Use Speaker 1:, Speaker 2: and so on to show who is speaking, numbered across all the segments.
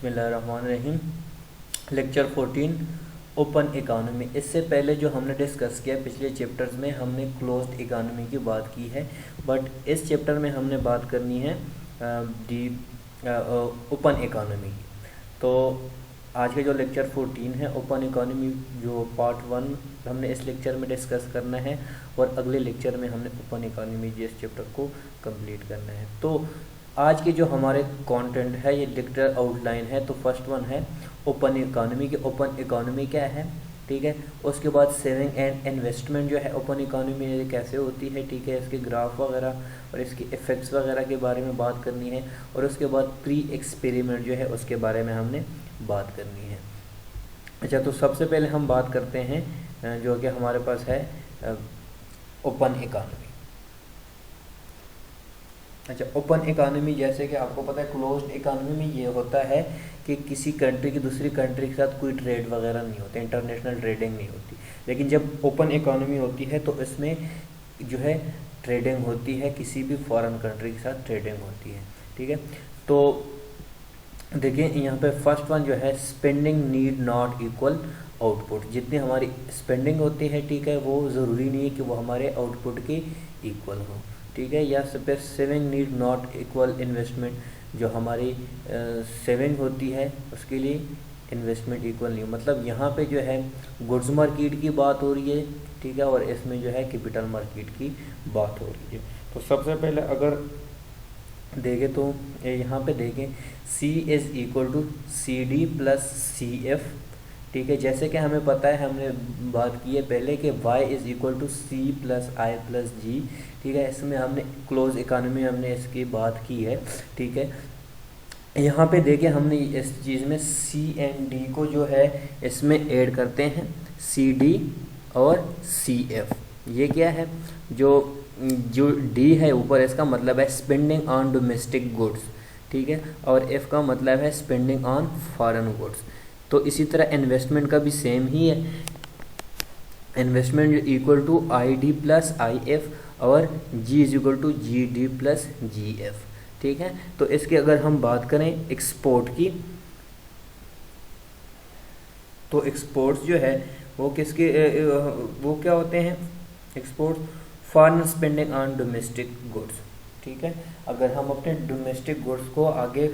Speaker 1: बिस्मिल्लाहिर्रहमानिर्रहीम। Lecture 14 open economy. इससे पहले जो हमने डिस्कस किया पिछले चैप्टर्स में, हमने क्लोज्ड इकानमी की बात की है, बट इस चैप्टर में हमने बात करनी है डी ओपन इकानमी की। तो आज के जो लेक्चर 14 है ओपन इकानमी, जो पार्ट 1 हमने इस लेक्चर में डिस्कस करना है और अगले लेक्चर में हमने ओपन इकानमी जिस चैप्टर को कंप्लीट करना है। तो आज के जो हमारे कंटेंट है, ये लेक्चर आउटलाइन है। तो फर्स्ट वन है ओपन इकानमी की। ओपन इकानमी क्या है, ठीक है। उसके बाद सेविंग एंड इन्वेस्टमेंट जो है ओपन इकानमी में कैसे होती है, ठीक है। इसके ग्राफ वगैरह और इसके इफ़ेक्ट्स वगैरह के बारे में बात करनी है। और उसके बाद प्री एक्सपेरिमेंट जो है उसके बारे में हमने बात करनी है। अच्छा, तो सबसे पहले हम बात करते हैं जो कि हमारे पास है ओपन इकानमी। अच्छा, ओपन इकानमी जैसे कि आपको पता है क्लोज्ड इकानमी में ये होता है कि किसी कंट्री की दूसरी कंट्री के साथ कोई ट्रेड वगैरह नहीं होते, इंटरनेशनल ट्रेडिंग नहीं होती। लेकिन जब ओपन इकानमी होती है तो इसमें जो है ट्रेडिंग होती है, किसी भी फॉरेन कंट्री के साथ ट्रेडिंग होती है, ठीक है। तो देखिए यहाँ पे फर्स्ट वन जो है spending need not equal output. जितनी हमारी स्पेंडिंग होती है, ठीक है, वो ज़रूरी नहीं है कि वो हमारे आउटपुट के इक्वल हो, ठीक है। या फिर saving need not equal investment, जो हमारी सेविंग होती है उसके लिए इन्वेस्टमेंट इक्वल नहीं हो। मतलब यहाँ पे जो है गुड्स मार्केट की बात हो रही है, ठीक है, और इसमें जो है कैपिटल मार्केट की बात हो रही है। तो सबसे पहले अगर देखें तो यहाँ पे देखें C is equal to C D plus C F, ठीक है। जैसे कि हमें पता है, हमने बात की है पहले कि y is equal to C plus I plus G, ठीक है। इसमें हमने क्लोज इकानमी में हमने इसकी बात की है, ठीक है। यहाँ पे देखिए हमने इस चीज़ में सी एंड डी को जो है इसमें ऐड करते हैं, सी डी और सी एफ। ये क्या है, जो डी है ऊपर, इसका मतलब है स्पेंडिंग ऑन डोमेस्टिक गुड्स, ठीक है, और एफ का मतलब है स्पेंडिंग ऑन फॉरेन गुड्स। तो इसी तरह इन्वेस्टमेंट का भी सेम ही है, investment equal to I D plus I F और G is equal to G D plus G F, ठीक है। तो इसके अगर हम बात करें एक्सपोर्ट की, तो एक्सपोर्ट्स जो है वो किसके वो क्या होते हैं, export foreign spending on domestic goods, ठीक है। अगर हम अपने डोमेस्टिक गुड्स को आगे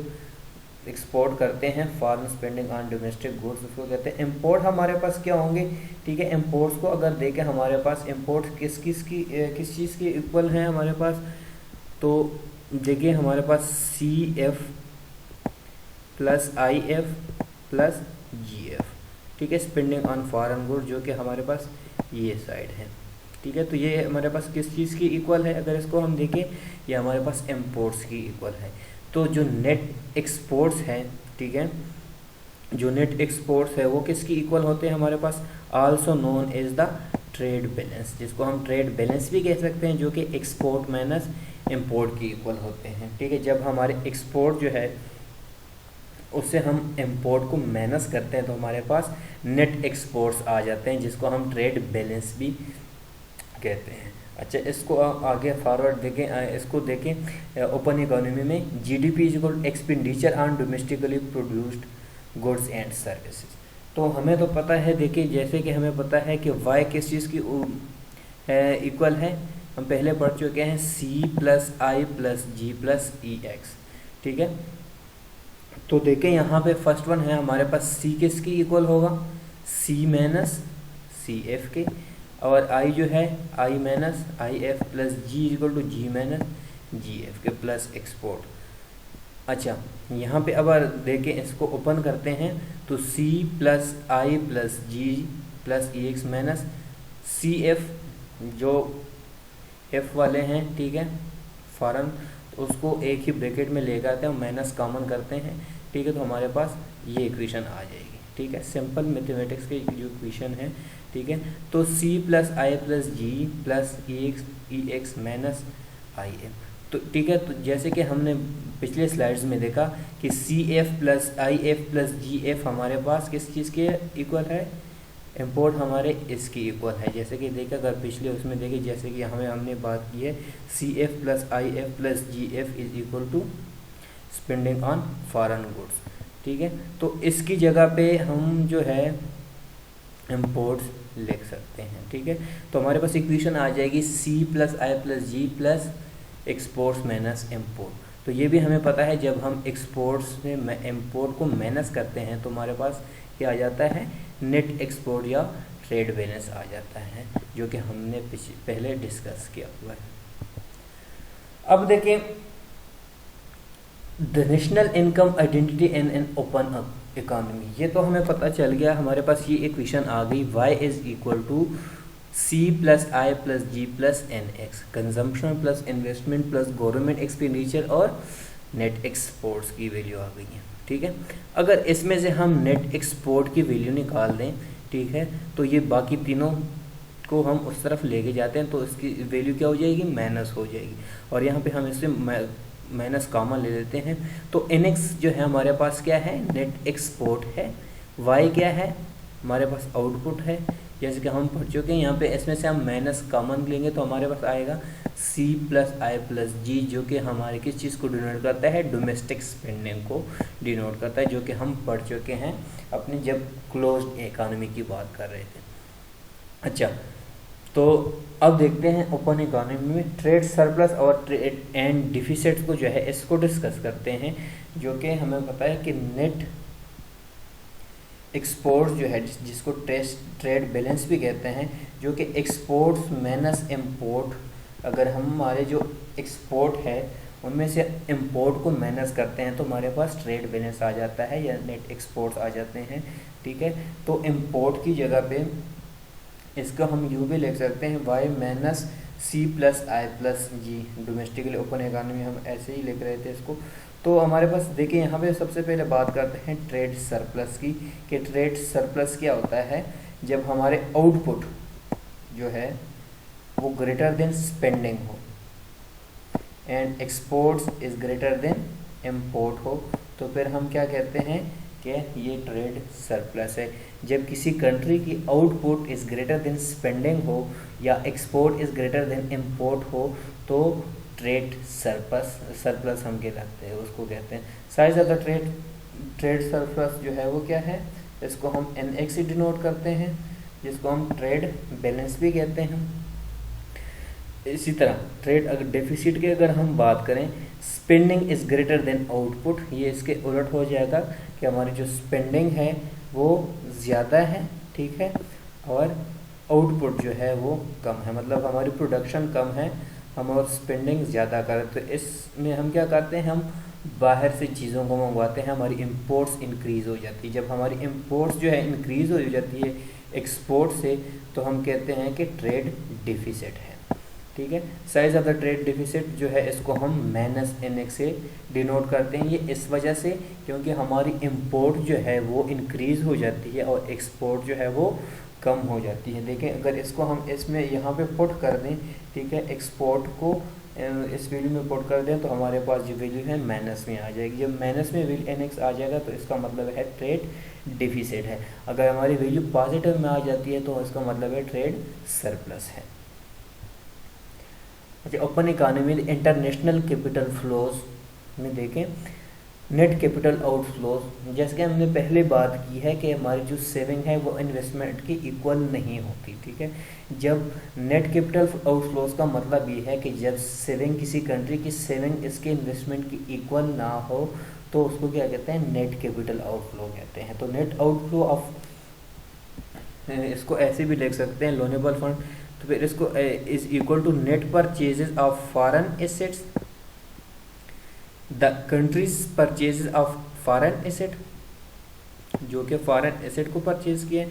Speaker 1: एक्सपोर्ट करते हैं, foreign spending on domestic goods, उसको कहते हैं इंपोर्ट। हमारे पास क्या होंगे, ठीक है। इंपोर्ट्स को अगर देखें हमारे पास इंपोर्ट किस चीज़ के इक्वल हैं हमारे पास, तो देखिए हमारे पास C F plus I F plus G F, ठीक है, स्पेंडिंग ऑन फॉरेन गुड, जो कि हमारे पास ये साइड है, ठीक है। तो ये हमारे पास किस चीज़ की इक्वल है, अगर इसको हम देखें ये हमारे पास इंपोर्ट्स की इक्वल है। तो जो नेट एक्सपोर्ट्स हैं, ठीक है, जो नेट एक्सपोर्ट्स है वो किसकी इक्वल होते हैं हमारे पास, also known as the trade balance, जिसको हम ट्रेड बैलेंस भी कह सकते हैं, जो कि एक्सपोर्ट माइनस इंपोर्ट की इक्वल होते हैं, ठीक है। जब हमारे एक्सपोर्ट जो है उससे हम इंपोर्ट को माइनस करते हैं तो हमारे पास नेट एक्सपोर्ट्स आ जाते हैं, जिसको हम ट्रेड बैलेंस भी कहते हैं। अच्छा, इसको आगे फॉरवर्ड देखें, इसको देखें ओपन इकोनॉमी में GDP is equal expenditure on domestically produced goods and services. तो हमें तो पता है, देखिए जैसे कि हमें पता है कि वाई किस चीज़ की इक्वल है, हम पहले पढ़ चुके हैं सी plus I plus G plus E x, ठीक है। तो देखें यहाँ पे फर्स्ट वन है हमारे पास सी किसकी इक्वल होगा, सी माइनस सी एफ के, और आई जो है I minus I F plus G equal to G minus G F के प्लस एक्सपोर्ट। अच्छा, यहाँ पे अब देखें इसको ओपन करते हैं तो C plus I plus G plus E X minus C F, जो एफ वाले हैं, ठीक है, फॉरन, तो उसको एक ही ब्रैकेट में ले जाते हैं, माइनस कॉमन करते हैं, ठीक है। तो हमारे पास ये इक्वेशन आ जाएगी, ठीक है, सिंपल मैथमेटिक्स की जो इक्वेशन है, ठीक है। तो C plus I plus G plus E X minus I F, तो ठीक है। तो जैसे कि हमने पिछले स्लाइड्स में देखा कि C F plus I F plus G F हमारे पास किस चीज़ के इक्वल है, इंपोर्ट हमारे इसकी इक्वल है। जैसे कि देखा अगर पिछले उसमें देखें, जैसे कि हमने बात की है C F plus I F plus G F is equal to spending on foreign goods, ठीक है। तो इसकी जगह पे हम जो है इम्पोर्ट्स लिख सकते हैं, ठीक है। तो हमारे पास इक्वेशन आ जाएगी C plus I plus G plus exports minus import. तो ये भी हमें पता है जब हम एक्सपोर्ट्स में इम्पोर्ट को माइनस करते हैं तो हमारे पास क्या आ जाता है, नेट एक्सपोर्ट या ट्रेड बैलेंस आ जाता है, जो कि हमने पहले डिस्कस किया हुआ है। अब देखें the national income identity in an open economy, ये तो हमें पता चल गया, हमारे पास ये इक्वेशन आ गई y is equal to C plus I plus G plus N X, consumption plus investment plus government expenditure और नेट एक्सपोर्ट्स की वैल्यू आ गई है, ठीक है। अगर इसमें से हम नेट एक्सपोर्ट की वैल्यू निकाल दें, ठीक है, तो ये बाकी तीनों को हम उस तरफ लेके जाते हैं तो इसकी वैल्यू क्या हो जाएगी, माइनस हो जाएगी, और यहाँ पे हम इससे माइनस कॉमन ले लेते हैं। तो NX जो है हमारे पास क्या है, नेट एक्सपोर्ट है, Y क्या है, हमारे पास आउटपुट है, जैसे कि हम पढ़ चुके हैं। यहाँ पे इसमें से हम माइनस कॉमन लेंगे तो हमारे पास आएगा C प्लस आई प्लस जी, जो कि हमारे किस चीज़ को डिनोट करता है, डोमेस्टिक स्पेंडिंग को डिनोट करता है, जो कि हम पढ़ चुके हैं अपनी जब क्लोज्ड इकोनॉमी की बात कर रहे थे। अच्छा, तो अब देखते हैं ओपन इकोनॉमी में ट्रेड सरप्लस और ट्रेड एंड डिफिसिट्स को जो है इसको डिस्कस करते हैं, जो कि हमें पता है कि नेट एक्सपोर्ट्स जो है जिसको ट्रेड बैलेंस भी कहते हैं, जो कि एक्सपोर्ट्स माइनस इम्पोर्ट, अगर हम हमारे जो एक्सपोर्ट है उनमें से इम्पोर्ट को माइनस करते हैं तो हमारे पास ट्रेड बैलेंस आ जाता है या नेट एक्सपोर्ट्स आ जाते हैं, ठीक है। तो इम्पोर्ट की जगह पे इसको हम यूँ भी लिख सकते हैं y minus C plus I plus ji, domestically open economy हम ऐसे ही लिख रहे थे इसको। तो हमारे पास देखिए यहाँ पे सबसे पहले बात करते हैं ट्रेड सरप्लस की, कि ट्रेड सरप्लस क्या होता है, जब हमारे आउटपुट जो है वो ग्रेटर देन स्पेंडिंग हो and exports is greater then import हो, तो फिर हम क्या कहते हैं कि ये ट्रेड सरप्लस है। जब किसी कंट्री की output is greater than spending हो या export is greater than import हो तो ट्रेड सरप्लस हम कहलाते हैं, उसको कहते हैं। Size of the trade surplus जो है वो क्या है, इसको हम NX से डिनोट करते हैं, जिसको हम ट्रेड बैलेंस भी कहते हैं। इसी तरह ट्रेड अगर डेफिसिट की अगर हम बात करें, spending is greater than output, ये इसके उलट हो जाएगा कि हमारी जो स्पेंडिंग है वो ज़्यादा है, ठीक है, और आउटपुट जो है वो कम है, मतलब हमारी प्रोडक्शन कम है, हम और स्पेंडिंग ज़्यादा करें। तो इसमें हम क्या करते हैं, हम बाहर से चीज़ों को मंगवाते हैं, हमारी इंपोर्ट्स इंक्रीज़ हो जाती है। जब हमारी इंपोर्ट्स जो है इंक्रीज़ हो जाती है एक्सपोर्ट से, तो हम कहते हैं कि ट्रेड डिफिसिट है, ठीक है। Size of the trade deficit जो है इसको हम माइनस NX से डिनोट करते हैं। ये इस वजह से क्योंकि हमारी इंपोर्ट जो है वो इंक्रीज़ हो जाती है और एक्सपोर्ट जो है वो कम हो जाती है। देखें अगर इसको हम इसमें यहाँ पे पुट कर दें, ठीक है, एक्सपोर्ट को इस वैल्यू में पुट कर दें तो हमारे पास जो वैल्यू है माइनस में आ जाएगी। जब माइनस में वैल्यू NX आ जाएगा तो इसका मतलब है ट्रेड डिफिसिट है। अगर हमारी वैल्यू पॉजिटिव में आ जाती है तो इसका मतलब है ट्रेड सरप्लस है। अच्छा, open economy international capital flows में देखें नेट कैपिटल आउटफ्लोज, जैसे कि हमने पहले बात की है कि हमारी जो सेविंग है वो इन्वेस्टमेंट की इक्वल नहीं होती, ठीक है। जब नेट कैपिटल आउटफ्लोज का मतलब ये है कि जब सेविंग किसी कंट्री की सेविंग इसके इन्वेस्टमेंट की इक्वल ना हो तो उसको क्या कहते हैं, नेट कैपिटल आउटफ्लो कहते हैं। तो नेट आउटफ्लो ऑफ, इसको ऐसे भी लिख सकते हैं लोनेबल फंड, तो फिर इसको is equal to net purchases of foreign assets, the countries purchases of foreign asset, जो कि फॉरेन एसेट को परचेज किए,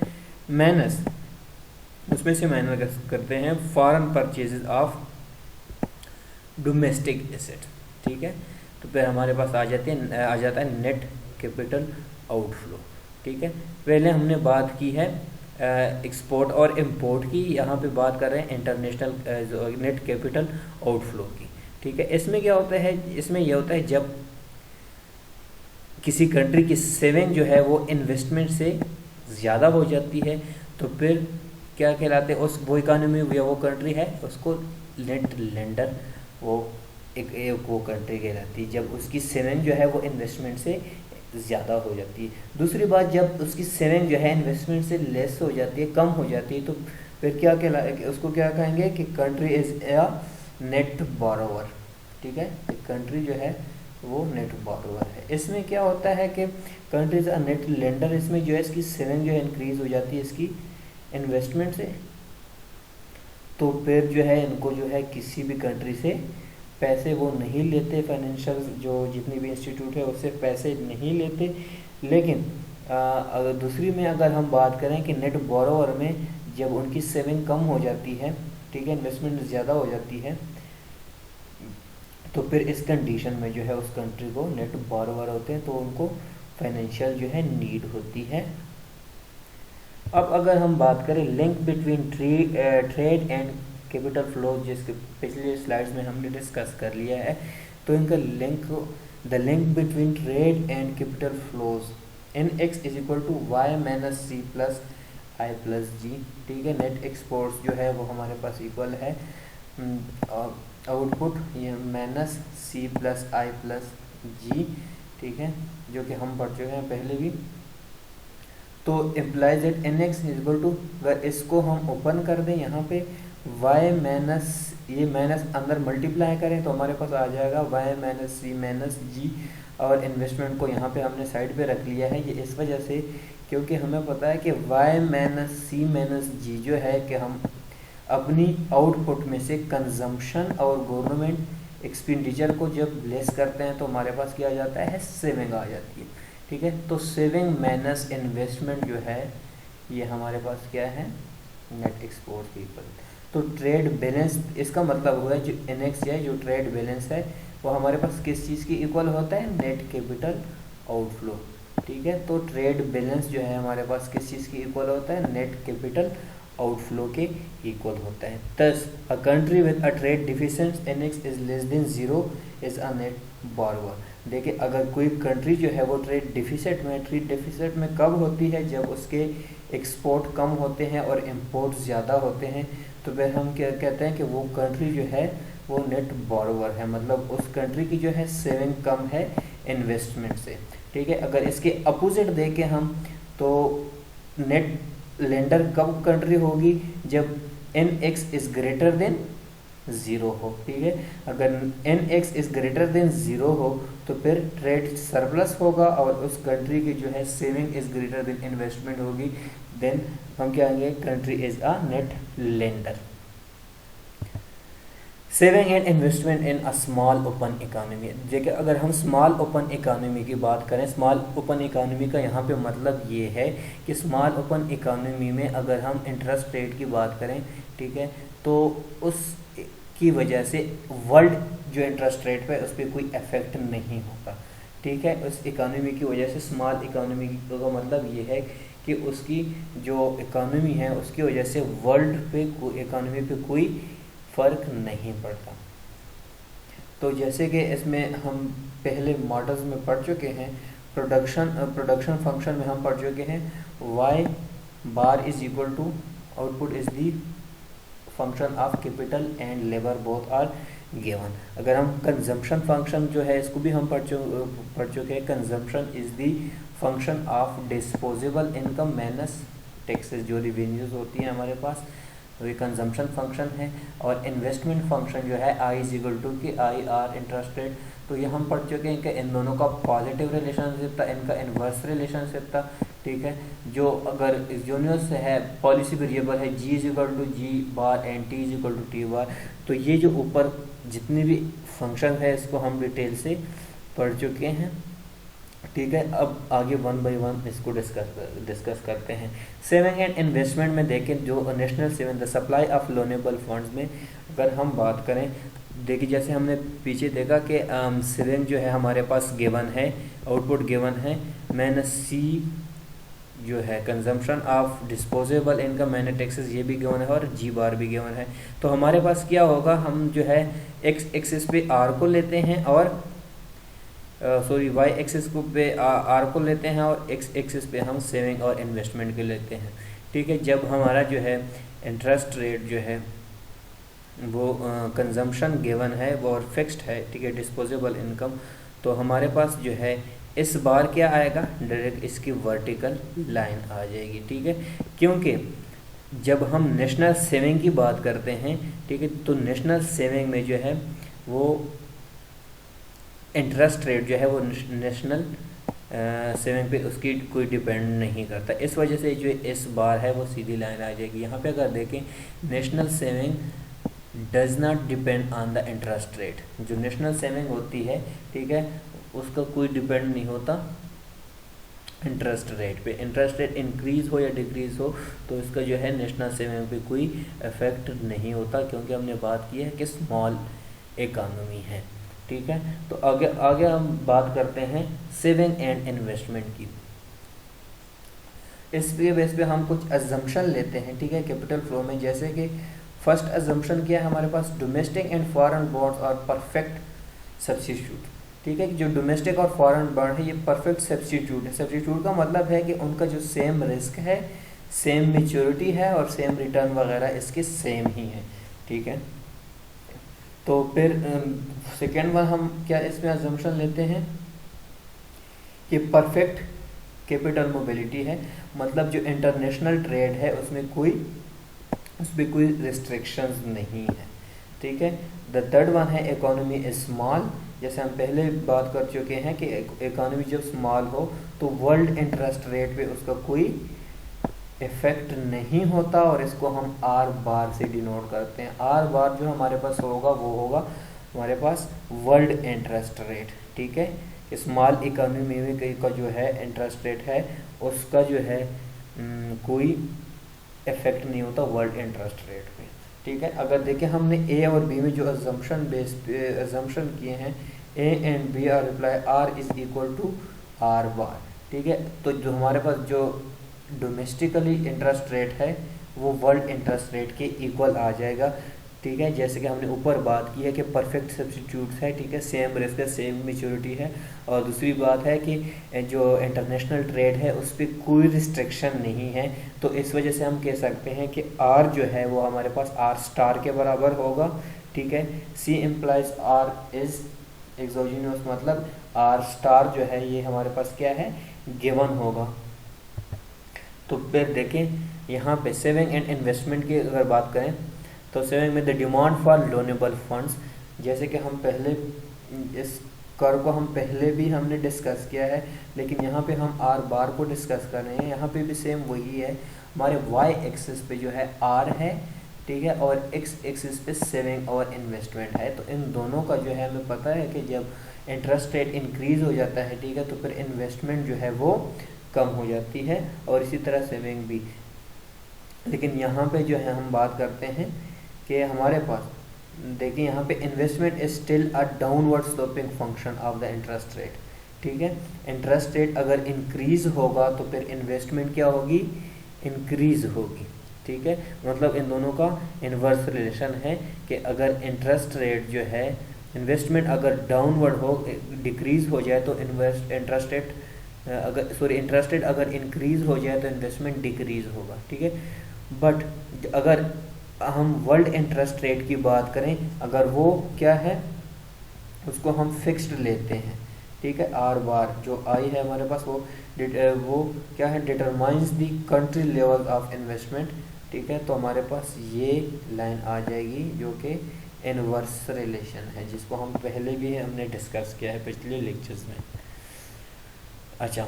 Speaker 1: माइनस उसमें से माइनस करते हैं foreign purchases of domestic asset, ठीक है। तो फिर हमारे पास आ जाता है नेट कैपिटल आउटफ्लो, ठीक है। पहले हमने बात की है एक्सपोर्ट और इंपोर्ट की, यहाँ पे बात कर रहे हैं इंटरनेशनल नेट कैपिटल आउटफ्लो की, ठीक है। इसमें क्या होता है, इसमें यह होता है जब किसी कंट्री की सेविंग जो है वो इन्वेस्टमेंट से ज़्यादा हो जाती है तो फिर क्या कहलाते हैं, उस वो इकानमी या वो कंट्री है उसको नेट लेंडर वो कंट्री कहलाती है, जब उसकी सेविंग जो है वो इन्वेस्टमेंट से ज़्यादा हो जाती है। दूसरी बात, जब उसकी सेविंग जो है इन्वेस्टमेंट से लेस हो जाती है, कम हो जाती है, तो फिर क्या कहला उसको क्या कहेंगे कि country is a net borrower. ठीक है, कंट्री जो है वो नेट बोरोवर है। इसमें क्या होता है कि country is a net lender, इसमें जो है इसकी सेविंग जो है इंक्रीज हो जाती है इसकी इन्वेस्टमेंट से, तो फिर जो है इनको जो है किसी भी कंट्री से पैसे वो नहीं लेते, फाइनेंशियल जो जितनी भी इंस्टीट्यूट है उससे पैसे नहीं लेते। लेकिन अगर दूसरी में अगर हम बात करें कि नेट बोरोवर में जब उनकी सेविंग कम हो जाती है, ठीक है, इन्वेस्टमेंट ज़्यादा हो जाती है, तो फिर इस कंडीशन में जो है उस कंट्री को नेट बोरोवर होते हैं, तो उनको फाइनेंशियल जो है नीड होती है। अब अगर हम बात करें link between trade and capital flow, जिसके पिछले स्लाइड्स में हमने डिस्कस कर लिया है, तो इनका link, the link between trade and capital flows in X is equal to Y minus C plus I plus G. ठीक है, नेट एक्सपोर्ट्स जो है वो हमारे पास इक्वल है आउटपुट ये minus C plus I plus G. ठीक है, जो कि हम पढ़ चुके हैं पहले भी। तो implies at N X is equal to, अगर इसको हम ओपन कर दें यहाँ पे y माइनस ये माइनस अंदर मल्टीप्लाई करें तो हमारे पास आ जाएगा y minus C minus G. और इन्वेस्टमेंट को यहाँ पे हमने साइड पे रख लिया है, ये इस वजह से क्योंकि हमें पता है कि y माइनस सी माइनस जी जो है कि हम अपनी आउटपुट में से कंजम्पशन और गवर्नमेंट एक्सपेंडिचर को जब लेस करते हैं तो हमारे पास क्या आ जाता है, सेविंग आ जाती है। ठीक है, तो सेविंग माइनस इन्वेस्टमेंट जो है ये हमारे पास क्या है, नेट एक्सपोर्ट की इक्वल। तो ट्रेड बैलेंस, इसका मतलब हुआ है जो एनएक्स है, जो ट्रेड बैलेंस है वो हमारे पास किस चीज़ की इक्वल होता है, नेट कैपिटल आउटफ्लो। ठीक है, तो ट्रेड बैलेंस जो है हमारे पास किस चीज़ की इक्वल होता है, नेट कैपिटल आउटफ्लो के इक्वल होता है। Thus a country with a trade deficient NX is less than zero is a net borrower. देखिए, अगर कोई कंट्री जो है वो ट्रेड डिफिसिट में कब होती है, जब उसके एक्सपोर्ट कम होते हैं और इंपोर्ट ज़्यादा होते हैं, तो फिर हम क्या कहते हैं कि वो कंट्री जो है वो नेट बोरोवर है, मतलब उस कंट्री की जो है सेविंग कम है इन्वेस्टमेंट से। ठीक है, अगर इसके अपोजिट देखें हम तो नेट लेंडर कब कंट्री होगी, जब N X is greater than zero हो। ठीक है, अगर N X is greater than zero हो तो फिर ट्रेड सरप्लस होगा और उस कंट्री की जो है saving is greater then investment होगी, देन हम क्या कहेंगे, country is a net lender. Saving and investment in a small open economy. देखिए, अगर हम स्मॉल ओपन इकोनॉमी की बात करें, स्मॉल ओपन इकोनॉमी का यहाँ पे मतलब ये है कि स्मॉल ओपन इकोनॉमी में अगर हम इंटरेस्ट रेट की बात करें, ठीक है, तो उस की वजह से वर्ल्ड जो इंटरेस्ट रेट पे उस पर कोई इफेक्ट नहीं होगा। ठीक है, उस इकोनॉमी की वजह से स्मॉल इकोनॉमी का मतलब ये है कि उसकी जो इकोनॉमी है उसकी वजह से वर्ल्ड पे इकोनॉमी पे कोई फ़र्क नहीं पड़ता। तो जैसे कि इसमें हम पहले मॉडल्स में पढ़ चुके हैं, प्रोडक्शन फंक्शन में हम पढ़ चुके हैं Y bar is equal to output is the function of capital and labour both are given. अगर हम कंजम्पशन फंक्शन जो है इसको भी हम पढ़ चुके हैं, consumption is the function of disposable income minus taxes, जो रिवेन्यूज होती हैं हमारे पास वो कंजम्पशन फंक्शन है। और इन्वेस्टमेंट फंक्शन जो है आई इज इक्वल टू कि आई आर इंटरेस्ट रेट। तो ये हम पढ़ चुके हैं कि इन दोनों का पॉजिटिव रिलेशनशिप था, इनका इन्वर्स रिलेशनशिप था। ठीक है, जो अगर यूनिवर्स है पॉलिसी वेरिएबल है G is equal to G bar and T is equal to T bar. तो ये जो ऊपर जितनी भी फंक्शन है इसको हम डिटेल से पढ़ चुके हैं। ठीक है, अब आगे वन बाय वन इसको डिस्कस करते हैं। सेविंग एंड इन्वेस्टमेंट में देखें, जो national saving the supply of loanable funds में अगर हम बात करें, देखिए जैसे हमने पीछे देखा कि सेविंग जो है हमारे पास गिवन है, आउटपुट गिवन है, माइनस सी जो है consumption of disposable income minus taxes ये भी गिवन है और जी बार भी गिवन है। तो हमारे पास क्या होगा, हम जो है एक्स एक्सिस पे आर को लेते हैं और सॉरी वाई एक्सिस को पे आर को लेते हैं और एक्स एक्सिस पे हम सेविंग और इन्वेस्टमेंट के लेते हैं। ठीक है, जब हमारा जो है इंटरेस्ट रेट जो है वो कंजम्पशन गिवन है वो और फिक्स्ड है, ठीक है, डिस्पोजेबल इनकम, तो हमारे पास जो है इस बार क्या आएगा, डायरेक्ट इसकी वर्टिकल लाइन आ जाएगी, ठीक है। क्योंकि जब हम नेशनल सेविंग की बात करते हैं, ठीक है, तो नेशनल सेविंग में जो है वो इंटरेस्ट रेट जो है वो नेशनल सेविंग पे उसकी कोई डिपेंड नहीं करता। इस वजह से जो इस बार है वो सीधी लाइन आ जाएगी। यहाँ पे अगर देखें, national saving does not depend on the interest rate. जो नेशनल सेविंग होती है, ठीक है, उसका कोई डिपेंड नहीं होता इंटरेस्ट रेट पे। इंटरेस्ट रेट इंक्रीज़ हो या डिक्रीज़ हो तो इसका जो है नेशनल सेविंग पे कोई इफेक्ट नहीं होता, क्योंकि हमने बात की है कि स्मॉल इकोनॉमी है, ठीक है। तो आगे आगे हम बात करते हैं सेविंग एंड इन्वेस्टमेंट की। इस बेस पे हम कुछ अजम्पशन लेते हैं, ठीक है, कैपिटल फ्लो में। जैसे कि फर्स्ट अजम्पशन क्या है हमारे पास, domestic and foreign bonds are perfect substitute, ठीक है। जो डोमेस्टिक और फॉरेन बॉन्ड है ये परफेक्ट सब्स्टिट्यूट है। सब्स्टिट्यूट का मतलब है कि उनका जो सेम रिस्क है, सेम मैच्योरिटी है और सेम रिटर्न वगैरह इसके सेम ही है, ठीक है। तो फिर सेकेंड वन हम क्या इसमें अजम्पशन लेते हैं कि परफेक्ट कैपिटल मोबिलिटी है, मतलब जो इंटरनेशनल ट्रेड है उसमें कोई रिस्ट्रिक्शंस नहीं है, ठीक है। द थर्ड वन है इकोनॉमी इज स्मॉल। जैसे हम पहले बात कर चुके हैं कि इकोनॉमी जब स्मॉल हो तो वर्ल्ड इंटरेस्ट रेट पे उसका कोई इफेक्ट नहीं होता, और इसको हम आर बार से डिनोट करते हैं। आर बार जो हमारे पास होगा वो होगा हमारे पास वर्ल्ड इंटरेस्ट रेट, ठीक है। स्मॉल इकोनॉमी में का जो है इंटरेस्ट रेट है उसका जो है कोई इफेक्ट नहीं होता वर्ल्ड इंटरेस्ट रेट पे, ठीक है। अगर देखें हमने ए और बी में जो अजम्पशन किए हैं, A and B are reply R is equal to R bar, ठीक है। तो जो हमारे पास जो डोमेस्टिकली इंटरेस्ट रेट है वो वर्ल्ड इंटरेस्ट रेट के इक्वल आ जाएगा, ठीक है। जैसे कि हमने ऊपर बात की है कि परफेक्ट सब्स्टिट्यूट्स है, ठीक है, सेम रिस्क है, सेम मैच्योरिटी है। और दूसरी बात है कि जो इंटरनेशनल ट्रेड है उस पर कोई रिस्ट्रिक्शन नहीं है, तो इस वजह से हम कह सकते हैं कि आर जो है वो हमारे पास आर स्टार के बराबर होगा, ठीक है। सी इम्प्लाइज आर इज एक्सोजिनस, मतलब आर स्टार जो है ये हमारे पास क्या है, गिवन होगा। तो फिर देखें यहाँ पे सेविंग एंड इन्वेस्टमेंट की अगर बात करें तो सेविंग में the demand for loanable funds, जैसे कि हम पहले इस कर को हम पहले भी हमने डिस्कस किया है, लेकिन यहाँ पे हम आर बार को डिस्कस कर रहे हैं। यहाँ पे भी सेम वही है, हमारे वाई एक्सिस पे जो है आर है, ठीक है, और एक्स एक्सिस पे सेविंग और इन्वेस्टमेंट है। तो इन दोनों का जो है हमें पता है कि जब इंटरेस्ट रेट इंक्रीज हो जाता है, ठीक है, तो फिर इन्वेस्टमेंट जो है वो कम हो जाती है और इसी तरह सेविंग भी। लेकिन यहाँ पे जो है हम बात करते हैं कि हमारे पास देखिए यहाँ पे investment is still a downward sloping function of the interest rate, ठीक है। इंटरेस्ट रेट अगर इंक्रीज होगा तो फिर इन्वेस्टमेंट क्या होगी, इंक्रीज होगी, ठीक है। मतलब इन दोनों का इन्वर्स रिलेशन है कि अगर इंटरेस्ट रेट जो है, इन्वेस्टमेंट अगर डाउनवर्ड हो, डिक्रीज हो जाए तो इंटरेस्ट रेट अगर इंक्रीज हो जाए तो इन्वेस्टमेंट डिक्रीज होगा, ठीक है। बट अगर हम वर्ल्ड इंटरेस्ट रेट की बात करें, अगर वो क्या है उसको हम फिक्स्ड लेते हैं, ठीक है, आर बार जो आई है हमारे पास वो क्या है, determines the country level of investment, ठीक है। तो हमारे पास ये लाइन आ जाएगी जो कि इनवर्स रिलेशन है, जिसको हम पहले भी हमने डिस्कस किया है पिछले लेक्चर्स में। अच्छा,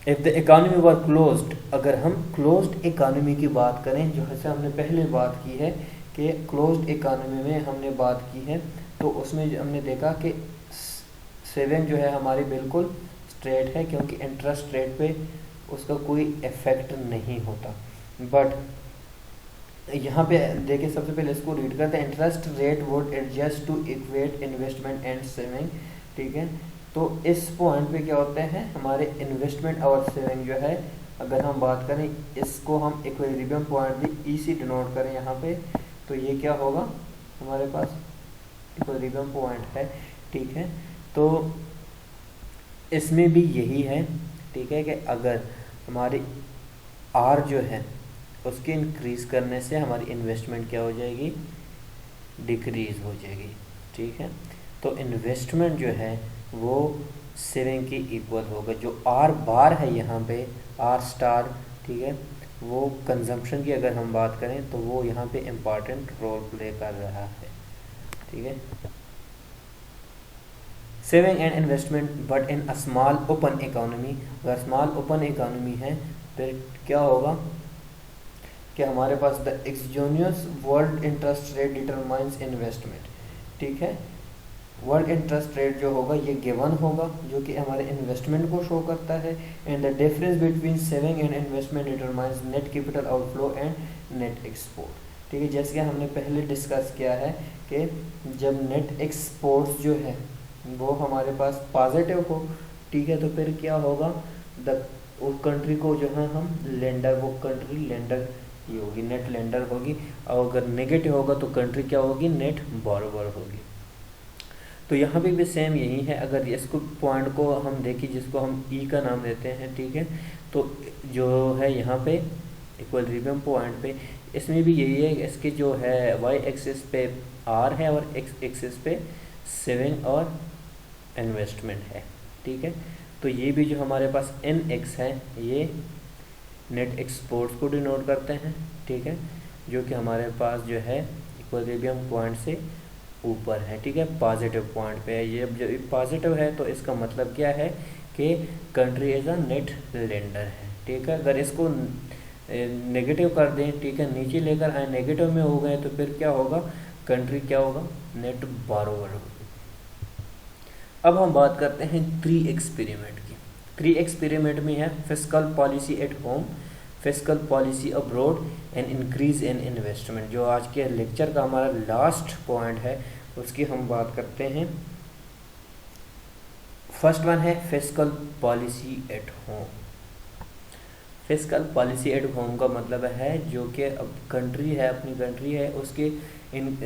Speaker 1: if the economy were closed, अगर हम क्लोज्ड इकानमी की बात करें, जो है हमने पहले बात की है कि क्लोज्ड इकानमी में हमने बात की है, तो उसमें हमने देखा कि सेविंग जो है हमारी बिल्कुल स्ट्रेट है, क्योंकि इंटरेस्ट रेट पे उसका कोई इफेक्ट नहीं होता। बट यहाँ पे देखिए, सबसे पहले इसको रीड करते हैं, interest rate would adjust to equate investment and saving, ठीक है। तो इस पॉइंट पे क्या होते हैं, हमारे इन्वेस्टमेंट और सेविंग जो है, अगर हम बात करें इसको हम इक्विलिब्रियम पॉइंट भी ई से डिनोट करें यहाँ पे, तो ये क्या होगा हमारे पास इक्विलिब्रियम पॉइंट है, ठीक है। तो इसमें भी यही है, ठीक है, कि अगर हमारी आर जो है उसके इंक्रीज करने से हमारी इन्वेस्टमेंट क्या हो जाएगी, डिक्रीज हो जाएगी, ठीक है। तो इन्वेस्टमेंट जो है वो सेविंग के इक्वल होगा। जो आर बार है यहाँ पे, आर स्टार, ठीक है, वो कंजम्पशन की अगर हम बात करें तो वो यहाँ पे इम्पॉर्टेंट रोल प्ले कर रहा है, ठीक है। Saving and investment but in a small open economy, अगर स्मॉल ओपन इकोनॉमी है फिर क्या होगा कि हमारे पास the exogenous world interest rate determines investment, ठीक है। वर्ल्ड इंटरेस्ट रेट जो होगा ये गिवन होगा, जो कि हमारे इन्वेस्टमेंट को शो करता है। And the difference between saving and investment determines net capital outflow and net export, ठीक है। जैसे कि हमने पहले डिस्कस किया है कि जब नेट एक्सपोर्ट्स जो है वो हमारे पास पॉजिटिव हो, ठीक है, तो फिर क्या होगा, उस कंट्री को जो है हम लेंडर, वो कंट्री लेंडर ही होगी, नेट लेंडर होगी। और अगर नेगेटिव होगा तो कंट्री क्या होगी, नेट बोरोवर होगी। तो यहाँ पे भी सेम यही है। अगर इसको पॉइंट को हम देखें, जिसको हम ई का नाम देते हैं, ठीक है, तो जो है यहाँ पे इक्विलिब्रियम पॉइंट पे, इसमें भी यही है। इसके जो है वाई एक्सिस पे आर है और एक्स एक्सिस पे सेविंग और इन्वेस्टमेंट है, ठीक है। तो ये भी जो हमारे पास एन एक्स है ये नेट एक्सपोर्ट्स को डिनोट करते हैं, ठीक है, जो कि हमारे पास जो है इक्विलिब्रियम पॉइंट से ऊपर है, ठीक है, पॉजिटिव पॉइंट पे है। ये जब पॉजिटिव है तो इसका मतलब क्या है कि country is a net lender है, ठीक है। अगर इसको नेगेटिव कर दें, ठीक है, नीचे लेकर आए, नेगेटिव में हो गए तो फिर क्या होगा, कंट्री क्या होगा, नेट बोरोवर होगी। अब हम बात करते हैं 3 एक्सपेरिमेंट की। 3 एक्सपेरिमेंट में है fiscal policy at home, fiscal policy abroad and increase in investment. जो आज के लेक्चर का हमारा लास्ट पॉइंट है उसकी हम बात करते हैं। फर्स्ट वन है fiscal policy at home. Fiscal policy at home का मतलब है जो कि अब कंट्री है, अपनी कंट्री है, उसके इन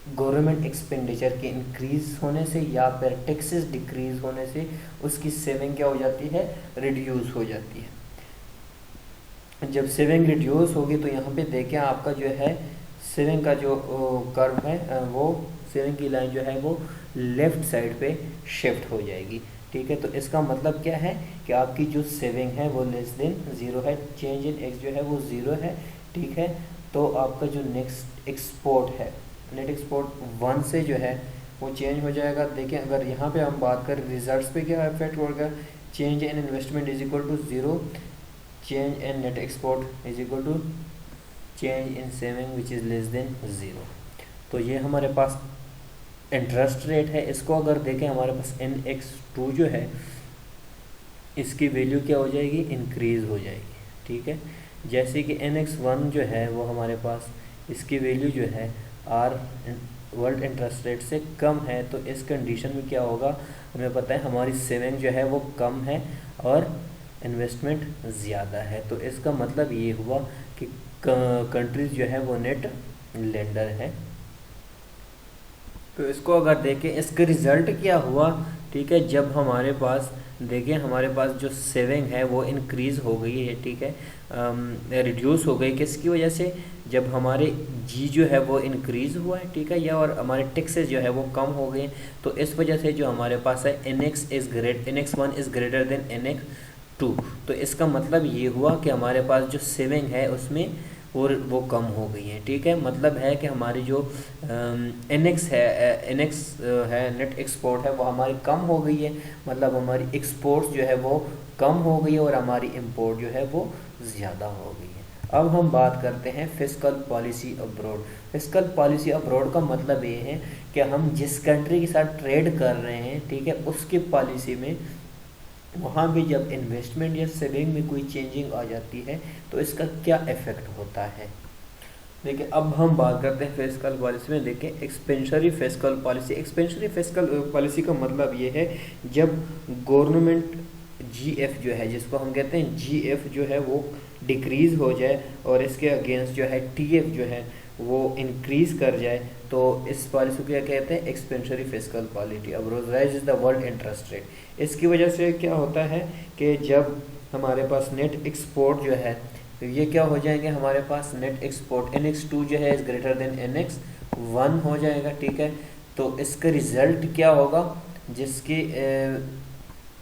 Speaker 1: गवर्नमेंट एक्सपेंडिचर के इंक्रीज होने से या फिर टैक्सेस डिक्रीज होने से उसकी सेविंग क्या हो जाती है, रिड्यूस हो जाती है। जब सेविंग रिड्यूस होगी तो यहाँ पे देखें आपका जो है सेविंग का जो कर्व है वो सेविंग की लाइन जो है वो लेफ्ट साइड पे शिफ्ट हो जाएगी, ठीक है। तो इसका मतलब क्या है कि आपकी जो सेविंग है वो लेस देन 0 है, चेंज इन एक्स जो है वो 0 है, ठीक है। तो आपका जो नेक्स्ट एक्सपोर्ट है, नेट एक्सपोर्ट 1 से जो है वो चेंज हो जाएगा। देखें अगर यहाँ पे हम बात करें रिजल्ट्स पे क्या इफेक्ट होगा, change in investment is equal to 0, change in net export is equal to change in saving which is less than 0। तो ये हमारे पास इंटरेस्ट रेट है। इसको अगर देखें हमारे पास NX2 जो है इसकी वैल्यू क्या हो जाएगी, इंक्रीज़ हो जाएगी, ठीक है। जैसे कि NX1 जो है वो हमारे पास इसकी वैल्यू जो है आर वर्ल्ड इंटरेस्ट रेट से कम है, तो इस कंडीशन में क्या होगा, हमें पता है हमारी सेविंग जो है वो कम है और इन्वेस्टमेंट ज़्यादा है। तो इसका मतलब ये हुआ कि कंट्रीज जो है वो नेट लेंडर है। तो इसको अगर देखें इसका रिज़ल्ट क्या हुआ, ठीक है, जब हमारे पास देखें हमारे पास जो सेविंग है वो इंक्रीज़ हो गई है, ठीक है, रिड्यूस हो गई किसकी वजह से, जब हमारे जी जो है वो इंक्रीज़ हुआ है, ठीक है, या और हमारे टैक्सेस जो है वो कम हो गए। तो इस वजह से जो हमारे पास है NX1 is greater than NX2। तो इसका मतलब ये हुआ कि हमारे पास जो सेविंग है उसमें और वो कम हो गई है, ठीक है। मतलब है कि हमारी जो NX है नेट एक्सपोर्ट है वो हमारी कम हो गई है, मतलब हमारी एक्सपोर्ट्स जो है वो कम हो गई है और हमारी इंपोर्ट जो है वो ज़्यादा हो गई है। अब हम बात करते हैं fiscal policy abroad. Fiscal policy abroad का मतलब ये है कि हम जिस कंट्री के साथ ट्रेड कर रहे हैं, ठीक है, उसकी पॉलिसी में वहाँ भी जब इन्वेस्टमेंट या सेविंग में कोई चेंजिंग आ जाती है तो इसका क्या इफेक्ट होता है। देखिए अब हम बात करते हैं फिस्कल पॉलिसी में। देखिए expansionary fiscal policy, expansionary fiscal policy का मतलब ये है जब गवर्नमेंट GF जो है, जिसको हम कहते हैं GF जो है वो डिक्रीज़ हो जाए और इसके अगेंस्ट जो है TF जो है वो इंक्रीज़ कर जाए, तो इस पॉलिसी को क्या कहते हैं, एक्सपेंशनरी फिस्कल पॉलिसी। अब rise is the world interest rate. इसकी वजह से क्या होता है कि जब हमारे पास नेट एक्सपोर्ट जो है तो ये क्या हो जाएंगे, हमारे पास नेट एक्सपोर्ट NX2 जो है इज़ ग्रेटर देन NX1 हो जाएगा, ठीक है। तो इसका रिज़ल्ट क्या होगा, जिसकी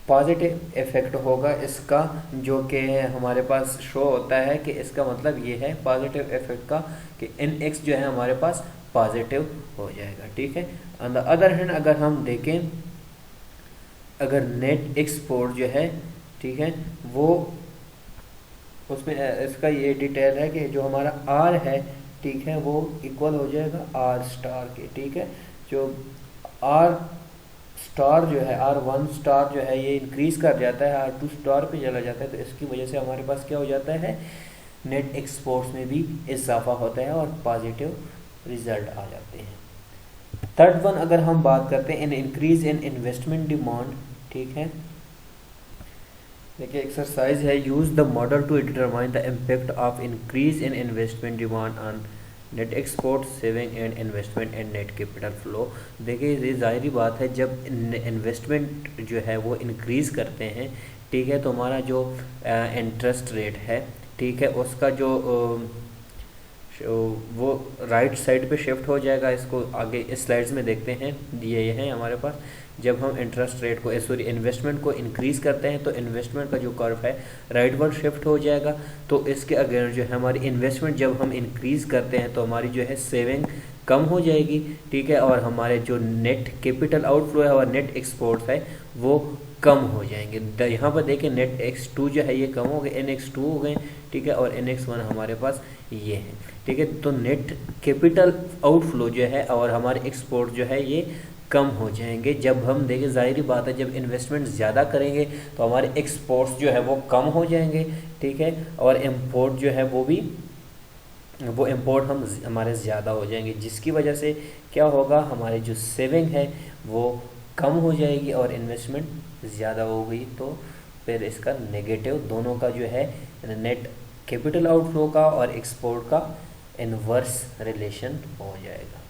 Speaker 1: पॉजिटिव इफेक्ट होगा इसका, जो कि हमारे पास शो होता है कि इसका मतलब ये है पॉजिटिव इफेक्ट का कि इन एक्स जो है हमारे पास पॉजिटिव हो जाएगा। ठीक है। ऑन द अदर हैंड अगर हम देखें, अगर नेट एक्सपोर्ट जो है, ठीक है, वो उसमें इसका ये डिटेल है कि जो हमारा आर है, ठीक है, वो इक्वल हो जाएगा आर स्टार के। ठीक है। जो आर स्टार जो है, आर वन स्टार जो है ये इंक्रीज कर जाता है, आर टू स्टार पे चला जाता है, तो इसकी वजह से हमारे पास क्या हो जाता है, नेट एक्सपोर्ट्स में भी इजाफा होता है और पॉजिटिव रिजल्ट आ जाते हैं। थर्ड वन अगर हम बात करते हैं, in increase in investment demand. ठीक है। देखिए एक्सरसाइज है, use the model to determine the impact of increase in investment demand on net export, saving and investment and net capital flow. देखिए ये ज़ाहिरी बात है, जब इन्वेस्टमेंट जो है वो इंक्रीज़ करते हैं, ठीक है, तो हमारा जो इंटरेस्ट रेट है, ठीक है, उसका जो वो राइट साइड पे शिफ्ट हो जाएगा। इसको आगे इस स्लाइड्स में देखते हैं, ये हैं हमारे पास। जब हम इंटरेस्ट रेट को सॉरी इन्वेस्टमेंट को इंक्रीज़ करते हैं तो इन्वेस्टमेंट का जो कर्व है राइटवर्ड शिफ्ट हो जाएगा। तो इसके अगेंस्ट जो है हमारी इन्वेस्टमेंट जब हम इंक्रीज़ करते हैं तो हमारी जो है सेविंग कम हो जाएगी। ठीक है। और हमारे जो नेट कैपिटल आउटफ्लो है और नेट एक्सपोर्ट है वो कम हो जाएंगे। यहाँ पर देखिए नेट x2 जो है ये कम हो गए, nx2 हो गए। ठीक है। और nx1 हमारे पास ये है। ठीक है। तो नेट कैपिटल आउटफ्लो जो है और हमारे एक्सपोर्ट जो है ये कम हो जाएंगे। जब हम देखें ज़ाहिरी बात है, जब इन्वेस्टमेंट ज़्यादा करेंगे तो हमारे एक्सपोर्ट्स जो है वो कम हो जाएंगे। ठीक है। और इम्पोर्ट जो है वो इम्पोर्ट हमारे ज़्यादा हो जाएंगे, जिसकी वजह से क्या होगा, हमारी जो सेविंग है वो कम हो जाएगी और इन्वेस्टमेंट ज़्यादा हो गई, तो फिर इसका नेगेटिव दोनों का जो है नेट कैपिटल आउटफ्लो का और एक्सपोर्ट का इन्वर्स रिलेशन हो जाएगा।